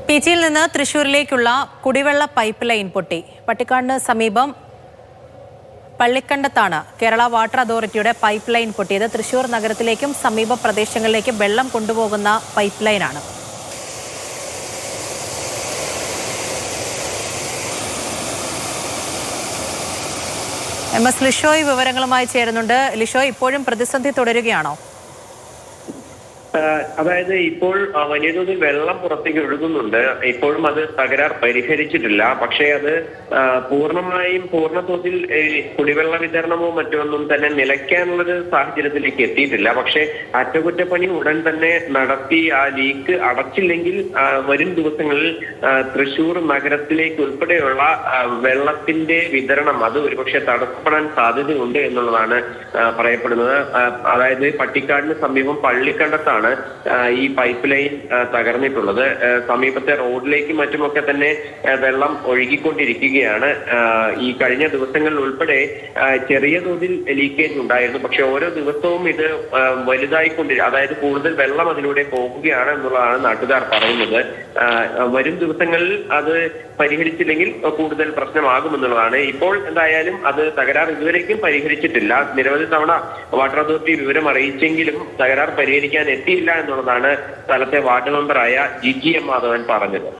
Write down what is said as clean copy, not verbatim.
പീച്ചിയിൽ നിന്ന് തൃശൂരിലേക്കുള്ള കുടിവെള്ള pipe line പൊട്ടി. പട്ടിക്കാടിന് സമീപം പള്ളിക്കണ്ടത്താണ് കേരള വാട്ടർ അതോറിറ്റിയുടെ പൈപ്പ് ലൈൻ പൊട്ടിയത്. തൃശൂർ നഗരത്തിലേക്കും സമീപ പ്രദേശങ്ങളിലേക്കും വെള്ളം കൊണ്ടുപോകുന്ന പൈപ്പ് ലൈനാണ്. MS ലിഷോയ് വിവരങ്ങളുമായി ചേരുന്നുണ്ട്. ലിഷോയ്, ഇപ്പോഴും പ്രതിസന്ധി തുടരുകയാണോ? അതായത് ഇപ്പോൾ വലിയ തോതിൽ വെള്ളം പുറത്തേക്ക് ഒഴുകുന്നുണ്ട്. ഇപ്പോഴും അത് തകരാർ പരിഹരിച്ചിട്ടില്ല. പക്ഷേ അത് പൂർണ്ണ തോതിൽ കുടിവെള്ള വിതരണമോ മറ്റൊന്നും തന്നെ നിലയ്ക്കാനുള്ളൊരു സാഹചര്യത്തിലേക്ക് എത്തിയിട്ടില്ല. പക്ഷേ അറ്റകുറ്റപ്പണി ഉടൻ തന്നെ നടത്തി ആ ലീക്ക് അടച്ചില്ലെങ്കിൽ വരും ദിവസങ്ങളിൽ തൃശൂർ നഗരത്തിലേക്ക് ഉൾപ്പെടെയുള്ള വെള്ളത്തിന്റെ വിതരണം അത് ഒരുപക്ഷെ തടസ്സപ്പെടാൻ സാധ്യതയുണ്ട് എന്നുള്ളതാണ് പറയപ്പെടുന്നത്. അതായത് പട്ടിക്കാടിന് സമീപം പള്ളിക്കണ്ടത്താണ് ഈ പൈപ്പ് ലൈൻ തകർന്നിട്ടുള്ളത്. സമീപത്തെ റോഡിലേക്കും മറ്റുമൊക്കെ തന്നെ വെള്ളം ഒഴുകിക്കൊണ്ടിരിക്കുകയാണ്. ഈ കഴിഞ്ഞ ദിവസങ്ങളിൽ ഉൾപ്പെടെ ചെറിയ തോതിൽ ലീക്കേജ് ഉണ്ടായിരുന്നു. പക്ഷെ ഓരോ ദിവസവും ഇത് അതായത് കൂടുതൽ വെള്ളം അതിലൂടെ പോകുകയാണ് എന്നുള്ളതാണ് നാട്ടുകാർ പറയുന്നത്. വരും ദിവസങ്ങളിൽ അത് പരിഹരിച്ചില്ലെങ്കിൽ കൂടുതൽ പ്രശ്നമാകുമെന്നുള്ളതാണ്. ഇപ്പോൾ എന്തായാലും അത് തകരാർ ഇതുവരേക്കും പരിഹരിച്ചിട്ടില്ല. നിരവധി തവണ വാട്ടർ അതോറിറ്റി വിവരം അറിയിച്ചെങ്കിലും തകരാർ പരിഹരിക്കാൻ എത്തിയില്ല എന്നുള്ളതാണ് സ്ഥലത്തെ വാർഡ് മെമ്പറായ GGM മാധവൻ പറഞ്ഞത്.